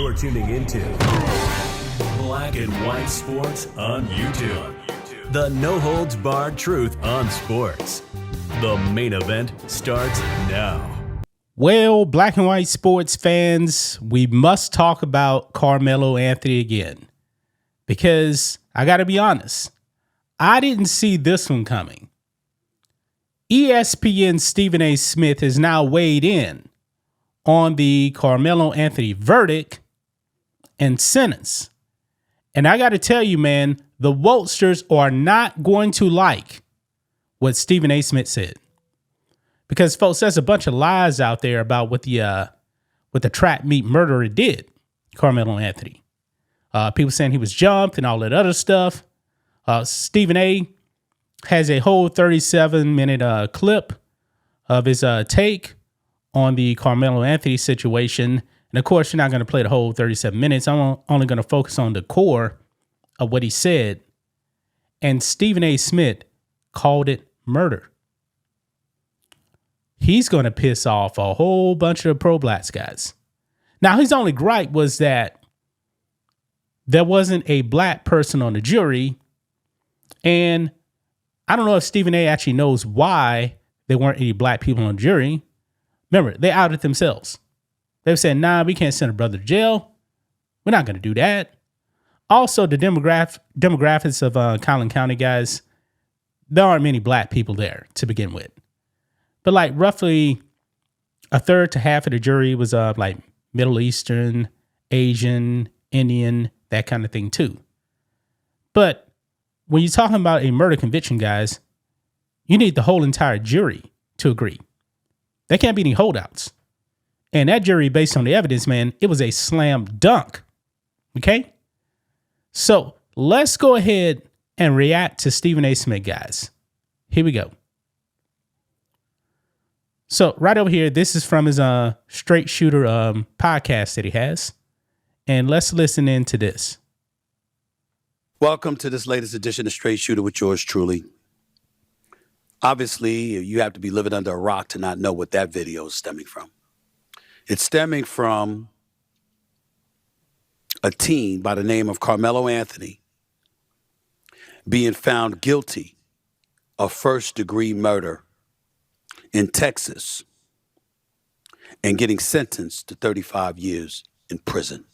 You're tuning into Black and White Sports on YouTube. The no-holds-barred truth on sports. The main event starts now. Well, Black and White Sports fans, we must talk about Karmelo Anthony again. Because I got to be honest, I didn't see this one coming. ESPN's Stephen A. Smith has now weighed in on the Karmelo Anthony verdict and sentence. And I got to tell you, man, the Wokesters are not going to like what Stephen A. Smith said. Because, folks, there's a bunch of lies out there about what the trap meet murderer did, Karmelo Anthony. People saying he was jumped and all that other stuff. Stephen A. has a whole 37-minute clip of his take on the Karmelo Anthony situation. And, of course, you're not going to play the whole 37 minutes. I'm only going to focus on the core of what he said. And Stephen A. Smith called it murder. He's going to piss off a whole bunch of pro-blacks guys. Now, his only gripe was that there wasn't a black person on the jury. And I don't know if Stephen A. actually knows why there weren't any black people on the jury. Remember, they outed themselves. They said, nah, we can't send a brother to jail. We're not going to do that. Also, the demographics of Collin County, guys, there aren't many black people there to begin with. But like roughly a third to half of the jury was like Middle Eastern, Asian, Indian, that kind of thing too. But when you're talking about a murder conviction, guys, you need the whole entire jury to agree. There can't be any holdouts. And that jury, based on the evidence, man, it was a slam dunk. Okay? So let's go ahead and react to Stephen A. Smith, guys. Here we go. So right over here, this is from his Straight Shooter podcast that he has. And let's listen into this. Welcome to this latest edition of Straight Shooter with yours truly. Obviously, you have to be living under a rock to not know what that video is stemming from. It's stemming from a teen by the name of Karmelo Anthony being found guilty of first-degree murder in Texas and getting sentenced to 35 years in prison.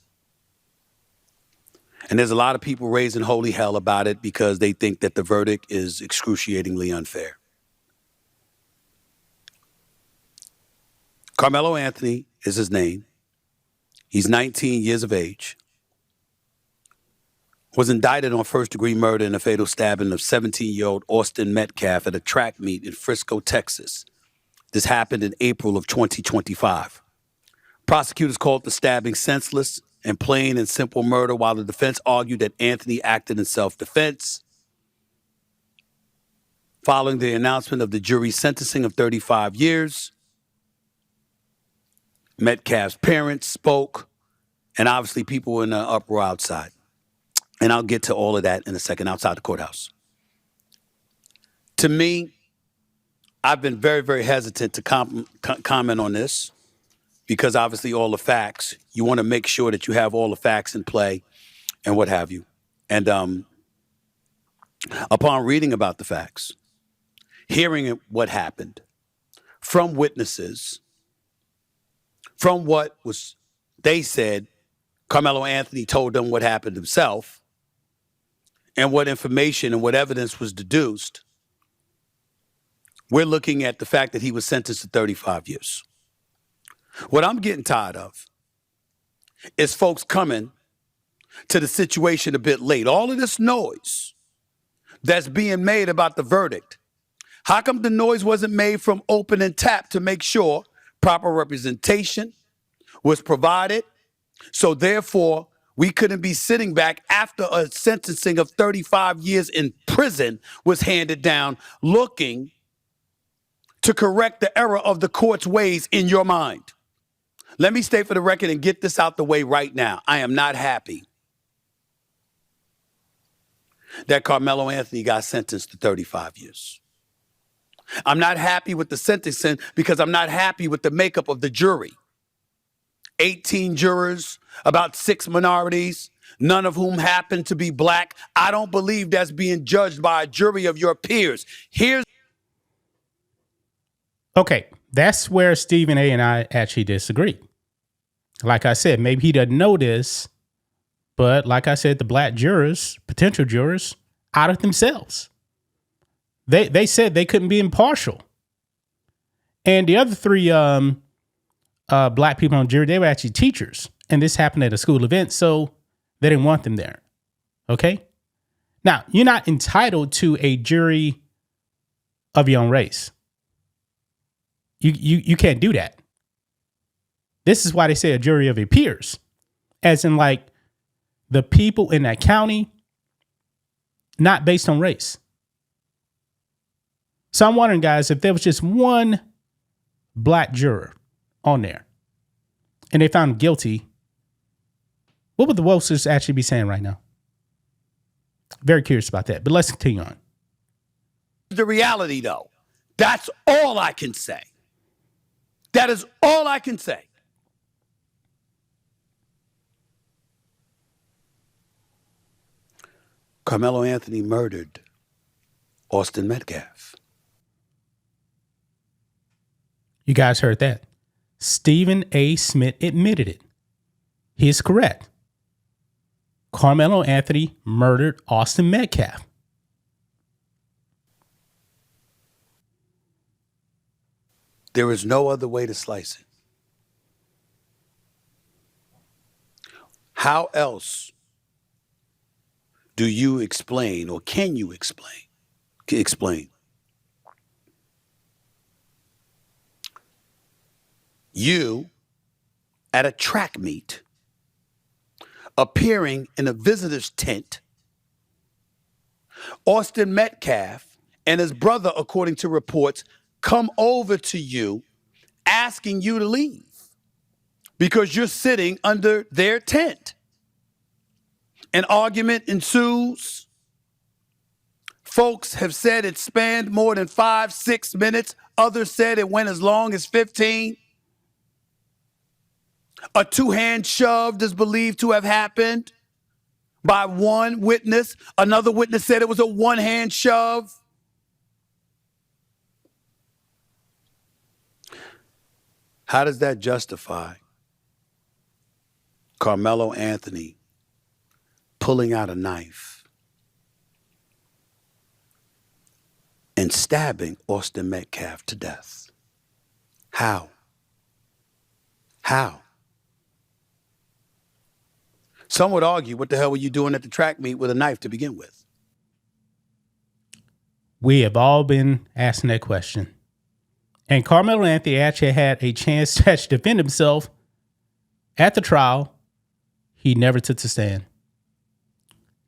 And there's a lot of people raising holy hell about it because they think that the verdict is excruciatingly unfair. Karmelo Anthony is his name. He's 19 years of age. Was indicted on first-degree murder in a fatal stabbing of 17-year-old Austin Metcalf at a track meet in Frisco, Texas. This happened in April of 2025. Prosecutors called the stabbing senseless and plain and simple murder, while the defense argued that Anthony acted in self-defense. Following the announcement of the jury's sentencing of 35 years, Metcalf's parents spoke, and obviously people were in the uproar outside. And I'll get to all of that in a second outside the courthouse. To me, I've been very, very hesitant to comment on this because obviously all the facts, you want to make sure that you have all the facts in play and what have you. And upon reading about the facts, hearing what happened from witnesses, from what was they said, Karmelo Anthony told them what happened himself, and what information and what evidence was deduced, we're looking at the fact that he was sentenced to 35 years. What I'm getting tired of is folks coming to the situation a bit late. All of this noise that's being made about the verdict, how come the noise wasn't made from open and tap to make sure proper representation was provided? So therefore, we couldn't be sitting back after a sentencing of 35 years in prison was handed down, looking to correct the error of the court's ways in your mind. Let me state for the record and get this out the way right now. I am not happy that Karmelo Anthony got sentenced to 35 years. I'm not happy with the sentencing because I'm not happy with the makeup of the jury. 18 jurors, about 6 minorities, none of whom happen to be black. I don't believe that's being judged by a jury of your peers. Okay, that's where Stephen A. and I actually disagree. Like I said, maybe he doesn't know this, but like I said, the black jurors, potential jurors, out of themselves. They said they couldn't be impartial. And the other 3 black people on the jury, they were actually teachers. And this happened at a school event, so they didn't want them there. Okay? Now, you're not entitled to a jury of your own race. You can't do that. This is why they say a jury of your peers. As in, like, the people in that county, not based on race. So I'm wondering, guys, if there was just one black juror on there and they found him guilty, what would the Wokesters actually be saying right now? Very curious about that, but let's continue on. The reality, though, that's all I can say. That is all I can say. Karmelo Anthony murdered Austin Metcalf. You guys heard that. Stephen A. Smith admitted it. He is correct. Karmelo Anthony murdered Austin Metcalf. There is no other way to slice it. How else do you explain, or can you explain? You at a track meet, appearing in a visitor's tent, Austin Metcalf and his brother, according to reports, come over to you asking you to leave because you're sitting under their tent. An argument ensues. Folks have said it spanned more than 5-6 minutes. Others said it went as long as 15. A 2-hand shove is believed to have happened by one witness. Another witness said it was a 1-hand shove. How does that justify Karmelo Anthony pulling out a knife and stabbing Austin Metcalf to death? How? Some would argue, what the hell were you doing at the track meet with a knife to begin with? We have all been asking that question. And Karmelo Anthony actually had a chance to actually defend himself at the trial. He never took the stand.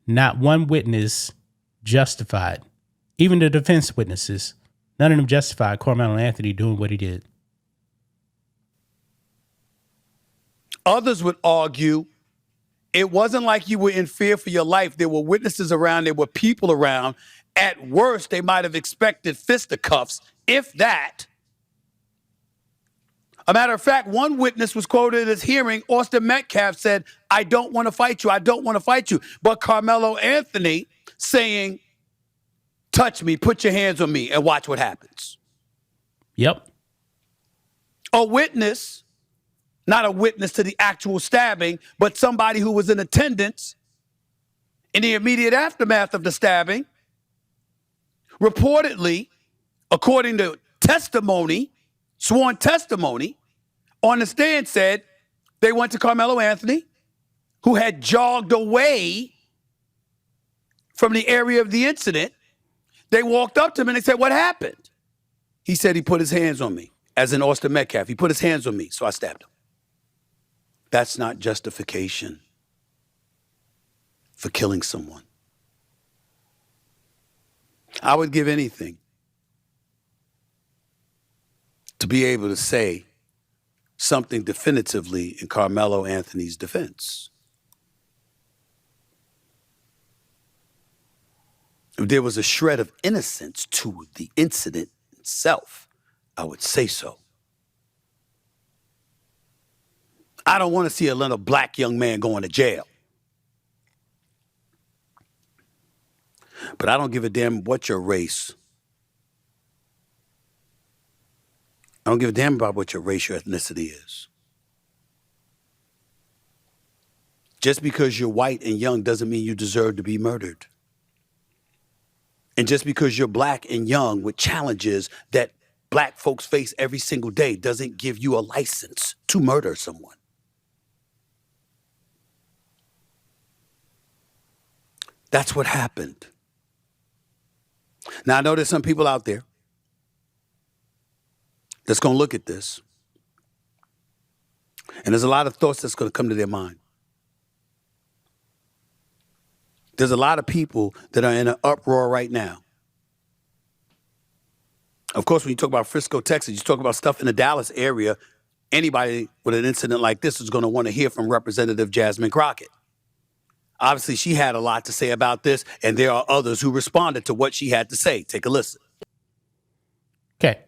Not one witness justified, even the defense witnesses, none of them justified Karmelo Anthony doing what he did. Others would argue it wasn't like you were in fear for your life. There were witnesses around. There were people around. At worst, they might have expected fisticuffs, if that. A matter of fact, one witness was quoted as hearing Austin Metcalf said, "I don't want to fight you. I don't want to fight you." But Karmelo Anthony saying, "Touch me, put your hands on me, and watch what happens." Yep. A witness, not a witness to the actual stabbing, but somebody who was in attendance in the immediate aftermath of the stabbing, reportedly, according to testimony, sworn testimony, on the stand said they went to Karmelo Anthony, who had jogged away from the area of the incident. They walked up to him and they said, "What happened?" He said he put his hands on me, as in Austin Metcalf. He put his hands on me, so I stabbed him. That's not justification for killing someone. I would give anything to be able to say something definitively in Karmelo Anthony's defense. If there was a shred of innocence to the incident itself, I would say so. I don't want to see a little black young man going to jail. But I don't give a damn what your race. I don't give a damn about what your race, your ethnicity is. Just because you're white and young doesn't mean you deserve to be murdered. And just because you're black and young with challenges that black folks face every single day doesn't give you a license to murder someone. That's what happened. Now, I know there's some people out there that's going to look at this, and there's a lot of thoughts that's going to come to their mind. There's a lot of people that are in an uproar right now. Of course, when you talk about Frisco, Texas, you talk about stuff in the Dallas area, anybody with an incident like this is going to want to hear from Representative Jasmine Crockett. Obviously, she had a lot to say about this, and there are others who responded to what she had to say. Take a listen. Okay.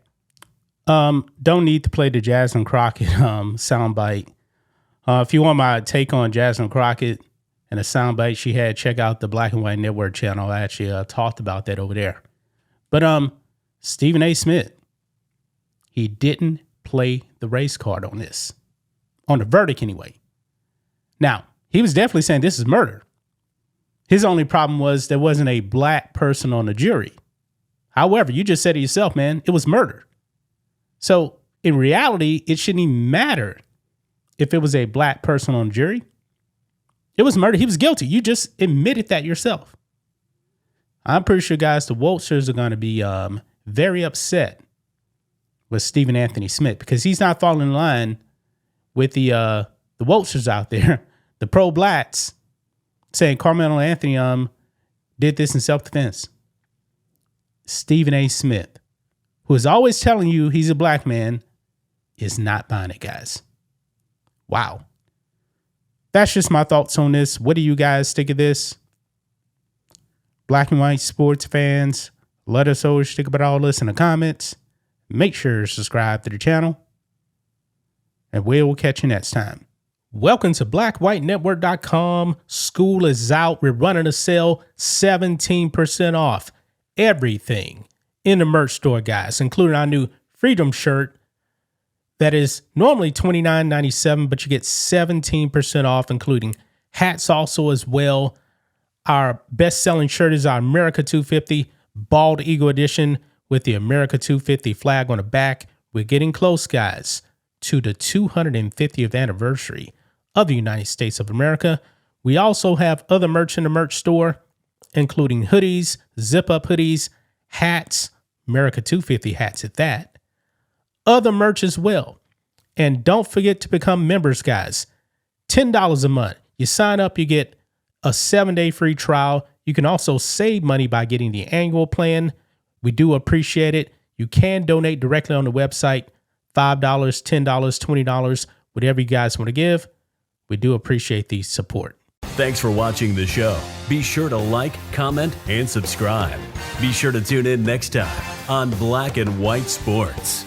Don't need to play the Jasmine Crockett soundbite. If you want my take on Jasmine Crockett and a soundbite she had, check out the Black and White Network channel. I actually talked about that over there. But Stephen A. Smith, he didn't play the race card on this, on the verdict anyway. Now, he was definitely saying this is murder. His only problem was there wasn't a black person on the jury. However, you just said it yourself, man, it was murder. So in reality, it shouldn't even matter if it was a black person on the jury. It was murder. He was guilty. You just admitted that yourself. I'm pretty sure, guys, the Vultures are going to be very upset with Stephen Anthony Smith because he's not falling in line with the Vultures out there, the pro-blacks, saying Karmelo Anthony did this in self-defense. Stephen A. Smith, who is always telling you he's a black man, is not buying it, guys. Wow. That's just my thoughts on this. What do you guys think of this? Black and white sports fans, let us know what you think about all this in the comments. Make sure to subscribe to the channel. And we will catch you next time. Welcome to blackwhitenetwork.com. School is out. We're running a sale, 17% off everything in the merch store, guys, including our new Freedom shirt that is normally $29.97, but you get 17% off, including hats also as well. Our best-selling shirt is our America 250 Bald Eagle Edition with the America 250 flag on the back. We're getting close, guys, to the 250th anniversary of the United States of America. We also have other merch in the merch store, including hoodies, zip-up hoodies, hats, America 250 hats at that. Other merch as well. And don't forget to become members, guys. $10 a month. You sign up, you get a 7-day free trial. You can also save money by getting the annual plan. We do appreciate it. You can donate directly on the website. $5, $10, $20, whatever you guys want to give. We do appreciate the support. Thanks for watching the show. Be sure to like, comment, and subscribe. Be sure to tune in next time on Black and White Sports.